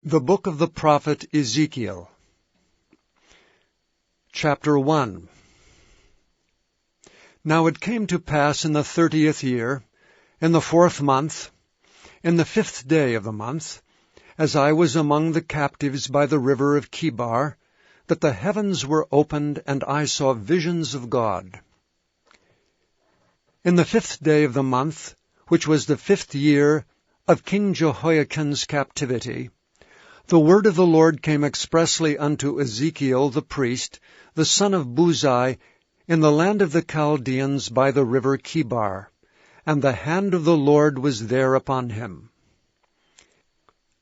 The Book of the Prophet Ezekiel. Chapter 1. Now it came to pass in the 30th year, in the 4th month, in the 5th day of the month, as I was among the captives by the river of Chebar, that the heavens were opened, and I saw visions of God. In the 5th day of the month, which was the 5th year of King Jehoiachin's captivity, the word of the Lord came expressly unto Ezekiel the priest, the son of Buzi, in the land of the Chaldeans by the river Chebar, and the hand of the Lord was there upon him.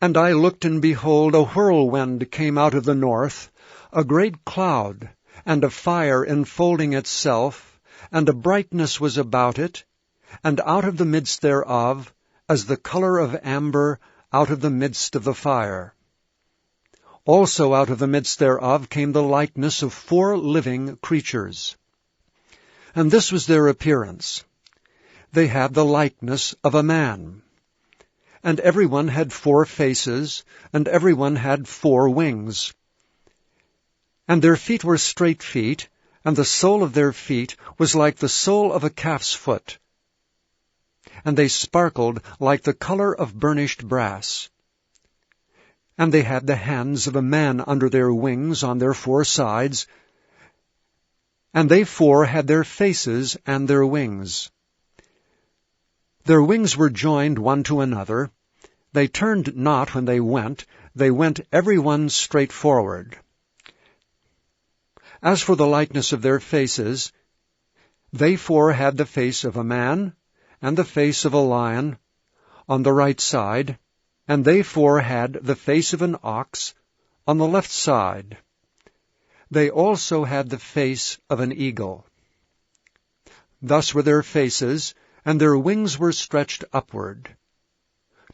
And I looked, and behold, a whirlwind came out of the north, a great cloud, and a fire enfolding itself, and a brightness was about it, and out of the midst thereof, as the color of amber out of the midst of the fire. Also out of the midst thereof came the likeness of 4 living creatures. And this was their appearance. They had the likeness of a man. And every one had 4 faces, and every one had 4 wings. And their feet were straight feet, and the sole of their feet was like the sole of a calf's foot. And they sparkled like the color of burnished brass. And they had the hands of a man under their wings on their 4 sides, and they 4 had their faces and their wings. Their wings were joined one to another. They turned not when they went every one straight forward. As for the likeness of their faces, they 4 had the face of a man, and the face of a lion, on the right side, and they 4 had the face of an ox on the left side. They also had the face of an eagle. Thus were their faces, and their wings were stretched upward.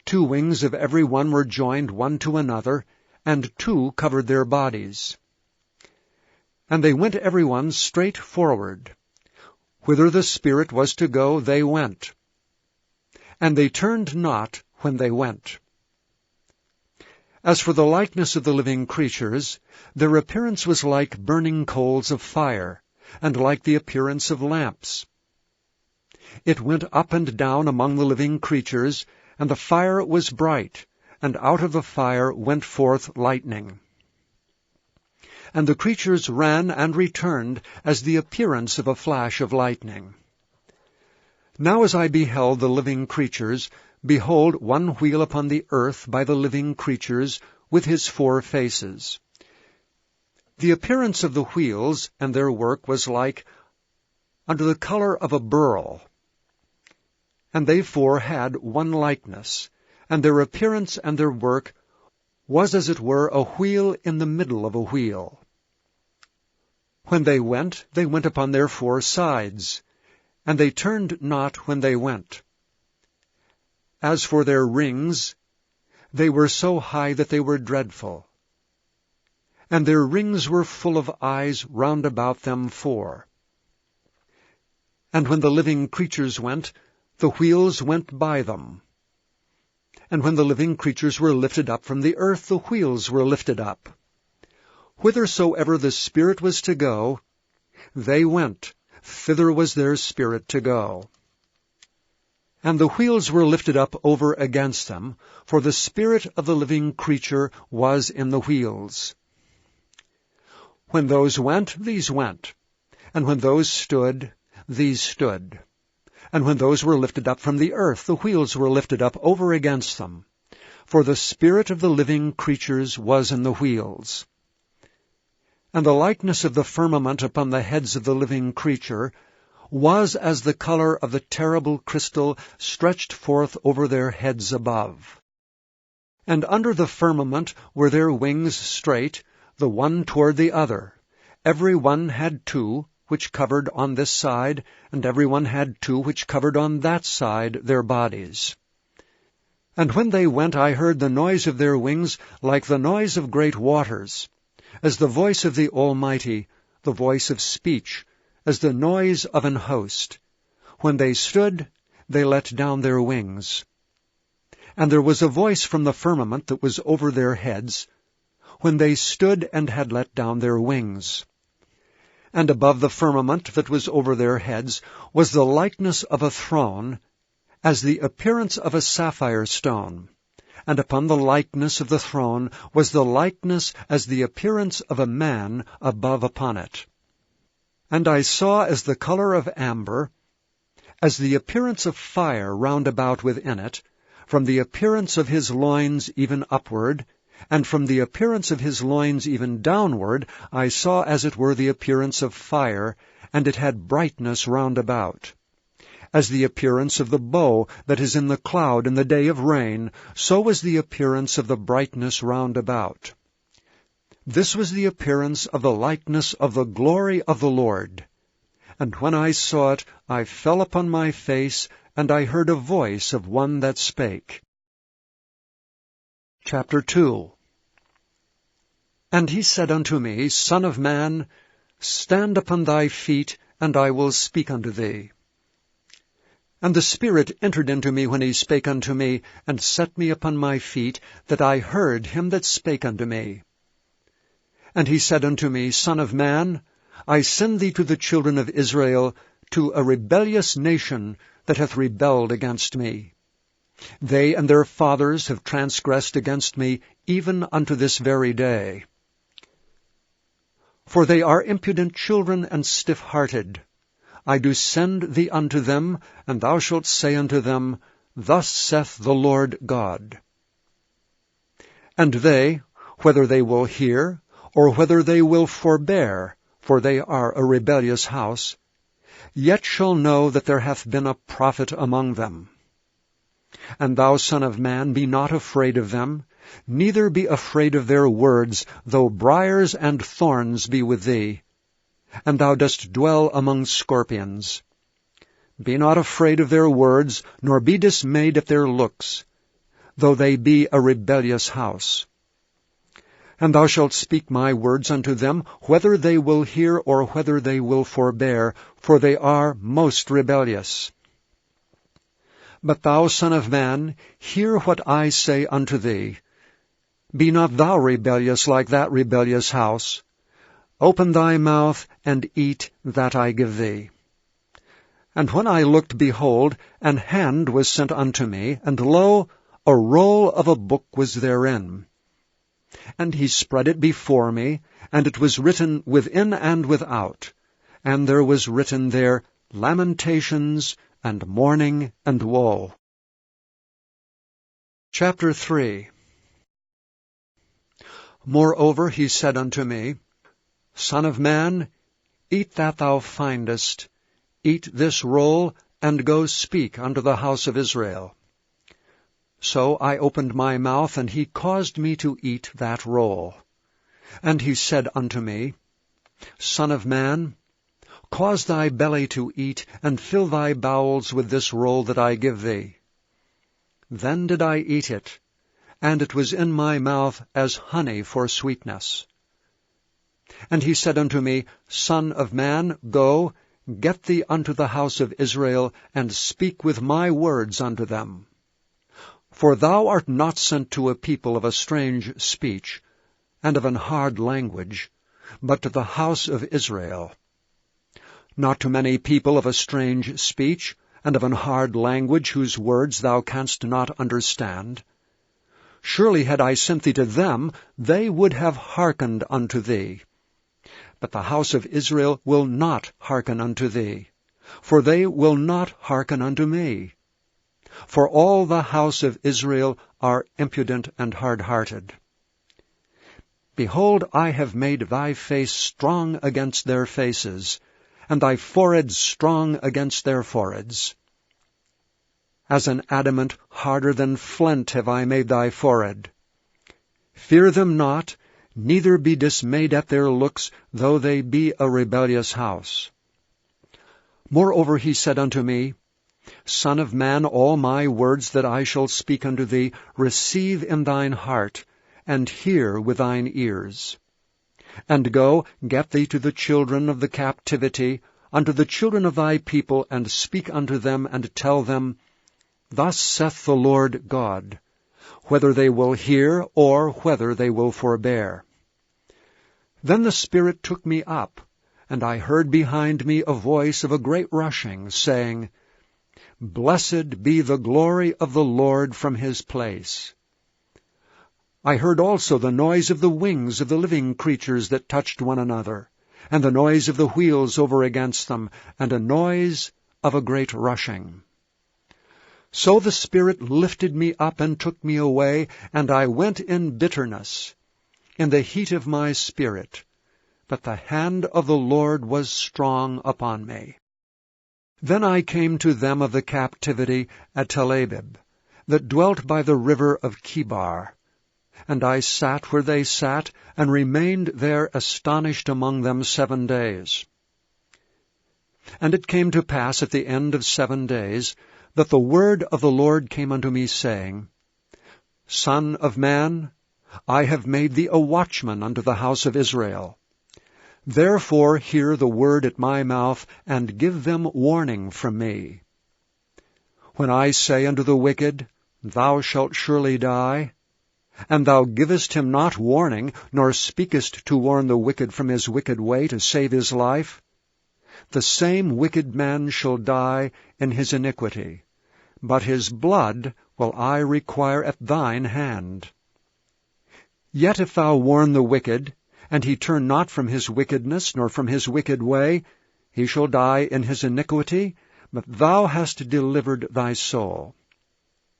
2 wings of every one were joined one to another, and 2 covered their bodies. And they went every one straight forward. Whither the Spirit was to go, they went. And they turned not when they went. As for the likeness of the living creatures, their appearance was like burning coals of fire, and like the appearance of lamps. It went up and down among the living creatures, and the fire was bright, and out of the fire went forth lightning. And the creatures ran and returned as the appearance of a flash of lightning. Now as I beheld the living creatures, behold, one wheel upon the earth by the living creatures, with his 4 faces. The appearance of the wheels and their work was like unto the color of a beryl. And they 4 had one likeness, and their appearance and their work was as it were a wheel in the middle of a wheel. When they went upon their 4 sides, and they turned not when they went. As for their rings, they were so high that they were dreadful. And their rings were full of eyes round about them 4. And when the living creatures went, the wheels went by them. And when the living creatures were lifted up from the earth, the wheels were lifted up. Whithersoever the Spirit was to go, they went, thither was their spirit to go. And the wheels were lifted up over against them, for the spirit of the living creature was in the wheels. When those went, these went. And when those stood, these stood. And when those were lifted up from the earth, the wheels were lifted up over against them, for the spirit of the living creatures was in the wheels. And the likeness of the firmament upon the heads of the living creature was as the color of the terrible crystal stretched forth over their heads above. And under the firmament were their wings straight, the one toward the other. Every one had 2, which covered on this side, and every one had 2 which covered on that side their bodies. And when they went, I heard the noise of their wings like the noise of great waters, as the voice of the Almighty, the voice of speech, as the noise of an host. When they stood, they let down their wings. And there was a voice from the firmament that was over their heads, when they stood and had let down their wings. And above the firmament that was over their heads was the likeness of a throne, as the appearance of a sapphire stone. And upon the likeness of the throne was the likeness as the appearance of a man above upon it. And I saw as the color of amber, as the appearance of fire round about within it, from the appearance of his loins even upward, and from the appearance of his loins even downward, I saw as it were the appearance of fire, and it had brightness round about. As the appearance of the bow that is in the cloud in the day of rain, so was the appearance of the brightness round about. This was the appearance of the likeness of the glory of the Lord. And when I saw it, I fell upon my face, and I heard a voice of one that spake. Chapter 2. And he said unto me, Son of man, stand upon thy feet, and I will speak unto thee. And the Spirit entered into me when he spake unto me, and set me upon my feet, that I heard him that spake unto me. And he said unto me, Son of man, I send thee to the children of Israel, to a rebellious nation that hath rebelled against me. They and their fathers have transgressed against me, even unto this very day. For they are impudent children and stiff-hearted. I do send thee unto them, and thou shalt say unto them, Thus saith the Lord God. And they, whether they will hear, or whether they will forbear, for they are a rebellious house, yet shall know that there hath been a prophet among them. And thou, Son of man, be not afraid of them, neither be afraid of their words, though briars and thorns be with thee, and thou dost dwell among scorpions. Be not afraid of their words, nor be dismayed at their looks, though they be a rebellious house. And thou shalt speak my words unto them, whether they will hear or whether they will forbear, for they are most rebellious. But thou, Son of man, hear what I say unto thee. Be not thou rebellious like that rebellious house. Open thy mouth, and eat that I give thee. And when I looked, behold, an hand was sent unto me, and lo, a roll of a book was therein. And he spread it before me, and it was written within and without, and there was written there lamentations, and mourning, and woe. Chapter 3. Moreover he said unto me, Son of man, eat that thou findest, eat this roll, and go speak unto the house of Israel. So I opened my mouth, and he caused me to eat that roll. And he said unto me, Son of man, cause thy belly to eat, and fill thy bowels with this roll that I give thee. Then did I eat it, and it was in my mouth as honey for sweetness. And he said unto me, Son of man, go, get thee unto the house of Israel, and speak with my words unto them. For thou art not sent to a people of a strange speech, and of an hard language, but to the house of Israel. Not to many people of a strange speech, and of an hard language, whose words thou canst not understand. Surely had I sent thee to them, they would have hearkened unto thee. But the house of Israel will not hearken unto thee, for they will not hearken unto me. For all the house of Israel are impudent and hard-hearted. Behold, I have made thy face strong against their faces, and thy forehead strong against their foreheads. As an adamant harder than flint have I made thy forehead. Fear them not, neither be dismayed at their looks, though they be a rebellious house. Moreover he said unto me, Son of man, all my words that I shall speak unto thee, receive in thine heart, and hear with thine ears. And go, get thee to the children of the captivity, unto the children of thy people, and speak unto them, and tell them, Thus saith the Lord God, whether they will hear or whether they will forbear. Then the Spirit took me up, and I heard behind me a voice of a great rushing, saying, Blessed be the glory of the Lord from his place. I heard also the noise of the wings of the living creatures that touched one another, and the noise of the wheels over against them, and a noise of a great rushing. So the Spirit lifted me up and took me away, and I went in bitterness, in the heat of my spirit. But the hand of the Lord was strong upon me. Then I came to them of the captivity at Tel Abib, that dwelt by the river of Chebar. And I sat where they sat, and remained there astonished among them 7 days. And it came to pass at the end of 7 days, that the word of the Lord came unto me, saying, Son of man, I have made thee a watchman unto the house of Israel. Therefore hear the word at my mouth, and give them warning from me. When I say unto the wicked, Thou shalt surely die, and thou givest him not warning, nor speakest to warn the wicked from his wicked way to save his life, the same wicked man shall die in his iniquity, but his blood will I require at thine hand. Yet if thou warn the wicked, and he turn not from his wickedness, nor from his wicked way, he shall die in his iniquity, but thou hast delivered thy soul.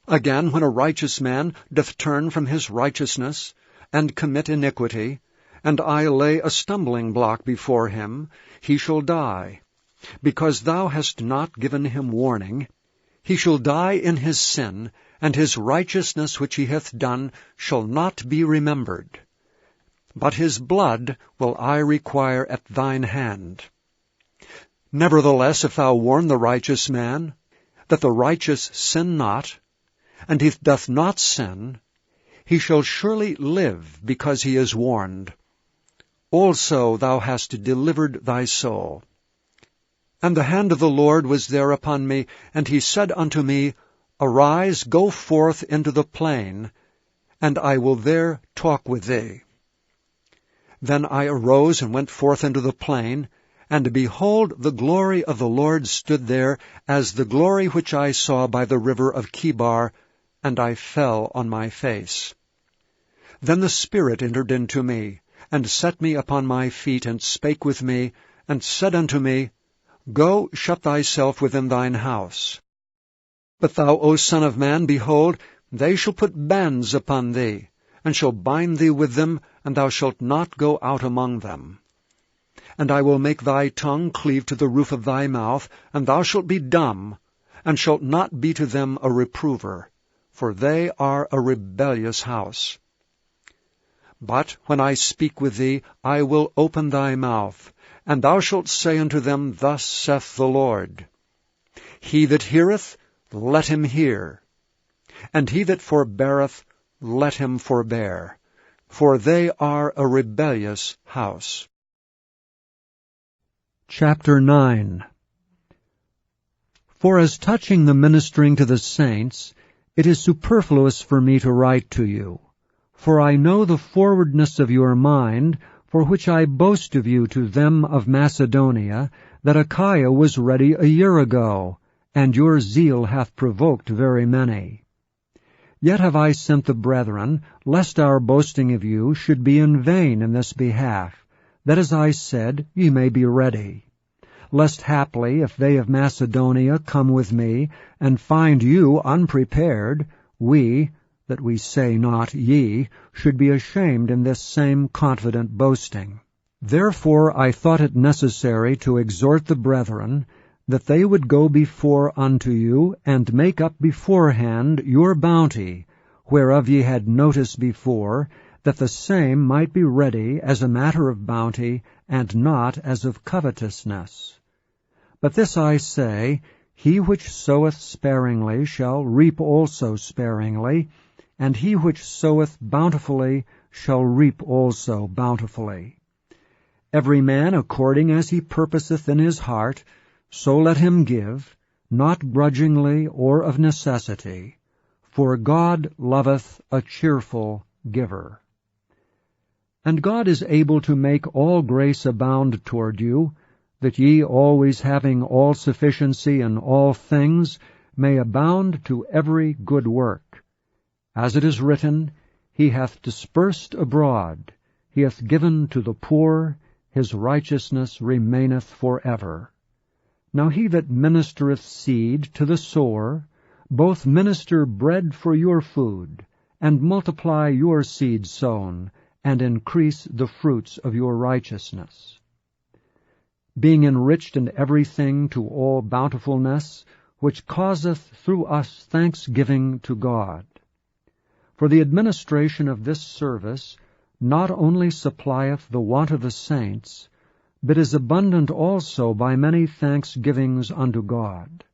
Again, when a righteous man doth turn from his righteousness, and commit iniquity, and I lay a stumbling block before him, he shall die. Because thou hast not given him warning, he shall die in his sin, and his righteousness which he hath done shall not be remembered. But his blood will I require at thine hand. Nevertheless, if thou warn the righteous man, that the righteous sin not, and he doth not sin, he shall surely live because he is warned. Also thou hast delivered thy soul. And the hand of the Lord was there upon me, and he said unto me, Arise, go forth into the plain, and I will there talk with thee. Then I arose and went forth into the plain, and behold, the glory of the Lord stood there, as the glory which I saw by the river of Chebar, and I fell on my face. Then the Spirit entered into me, and set me upon my feet, and spake with me, and said unto me, Go, shut thyself within thine house. But thou, O son of man, behold, they shall put bands upon thee, and shall bind thee with them, and thou shalt not go out among them. And I will make thy tongue cleave to the roof of thy mouth, and thou shalt be dumb, and shalt not be to them a reprover, for they are a rebellious house. But when I speak with thee, I will open thy mouth, and thou shalt say unto them, Thus saith the Lord. He that heareth, let him hear, and he that forbeareth, let him forbear, for they are a rebellious house. Chapter 9. For as touching the ministering to the saints, it is superfluous for me to write to you. For I know the forwardness of your mind, for which I boast of you to them of Macedonia, that Achaia was ready a year ago, and your zeal hath provoked very many. Yet have I sent the brethren, lest our boasting of you should be in vain in this behalf, that, as I said, ye may be ready. Lest haply, if they of Macedonia come with me, and find you unprepared, we, that we say not ye, should be ashamed in this same confident boasting. Therefore I thought it necessary to exhort the brethren, that they would go before unto you, and make up beforehand your bounty, whereof ye had notice before, that the same might be ready as a matter of bounty, and not as of covetousness. But this I say, he which soweth sparingly shall reap also sparingly, and he which soweth bountifully shall reap also bountifully. Every man according as he purposeth in his heart, so let him give, not grudgingly or of necessity, for God loveth a cheerful giver. And God is able to make all grace abound toward you, that ye always having all sufficiency in all things may abound to every good work. As it is written, He hath dispersed abroad, He hath given to the poor, His righteousness remaineth for ever. Now he that ministereth seed to the sower, both minister bread for your food, and multiply your seed sown, and increase the fruits of your righteousness. Being enriched in everything to all bountifulness, which causeth through us thanksgiving to God. For the administration of this service not only supplieth the want of the saints, but is abundant also by many thanksgivings unto God.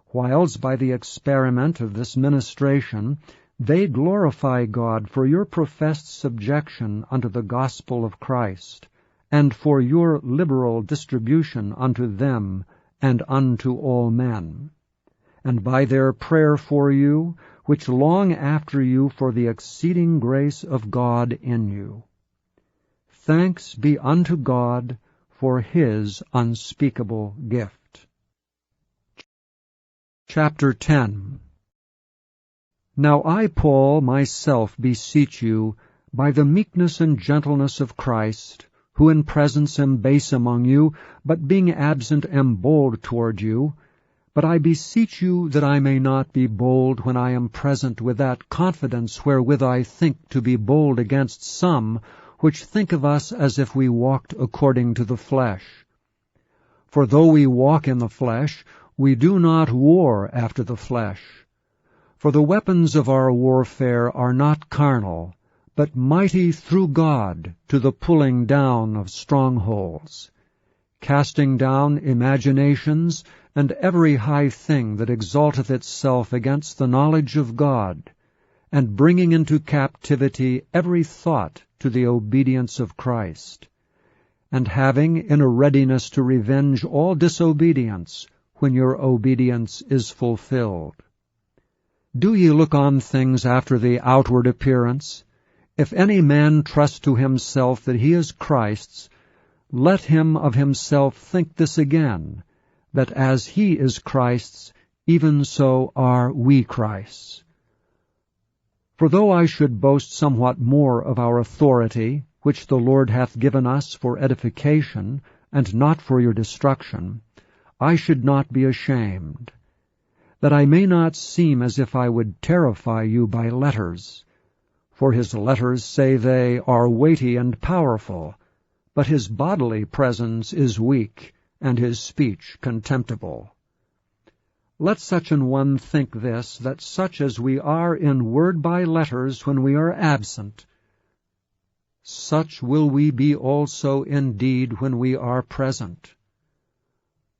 Whiles by the experiment of this ministration they glorify God for your professed subjection unto the gospel of Christ, and for your liberal distribution unto them and unto all men, and by their prayer for you, which long after you for the exceeding grace of God in you. Thanks be unto God for His unspeakable gift. Chapter 10. Now I, Paul, myself beseech you, by the meekness and gentleness of Christ, who in presence am base among you, but being absent am bold toward you, but I beseech you that I may not be bold when I am present with that confidence wherewith I think to be bold against some, which think of us as if we walked according to the flesh. For though we walk in the flesh, we do not war after the flesh. For the weapons of our warfare are not carnal, but mighty through God to the pulling down of strongholds, casting down imaginations and every high thing that exalteth itself against the knowledge of God, and bringing into captivity every thought to the obedience of Christ, and having in a readiness to revenge all disobedience when your obedience is fulfilled. Do ye look on things after the outward appearance? If any man trust to himself that he is Christ's, let him of himself think this again, that as he is Christ's, even so are we Christ's. For though I should boast somewhat more of our authority, which the Lord hath given us for edification, and not for your destruction, I should not be ashamed, that I may not seem as if I would terrify you by letters. For his letters, say they, are weighty and powerful, but his bodily presence is weak, and his speech contemptible. Let such an one think this, that such as we are in word by letters when we are absent, such will we be also in deed when we are present.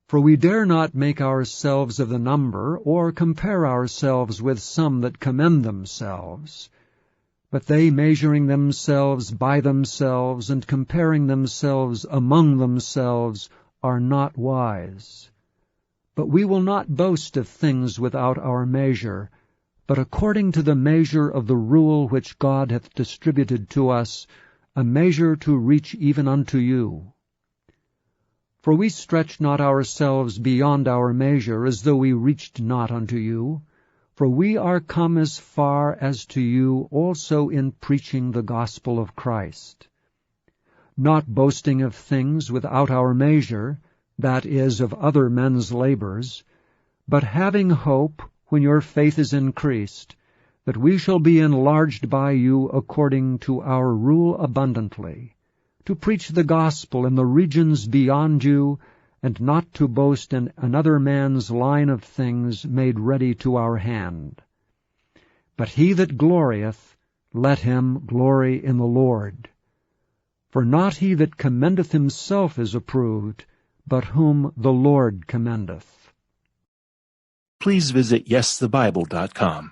For we dare not make ourselves of the number, or compare ourselves with some that commend themselves. But they, measuring themselves by themselves, and comparing themselves among themselves, are not wise. But we will not boast of things without our measure, but according to the measure of the rule which God hath distributed to us, a measure to reach even unto you. For we stretch not ourselves beyond our measure, as though we reached not unto you. For we are come as far as to you also in preaching the gospel of Christ, not boasting of things without our measure, that is, of other men's labors, but having hope, when your faith is increased, that we shall be enlarged by you according to our rule abundantly, to preach the gospel in the regions beyond you, and not to boast in another man's line of things made ready to our hand. But he that glorieth, let him glory in the Lord. For not he that commendeth himself is approved, but whom the Lord commendeth. Please visit YesTheBible.com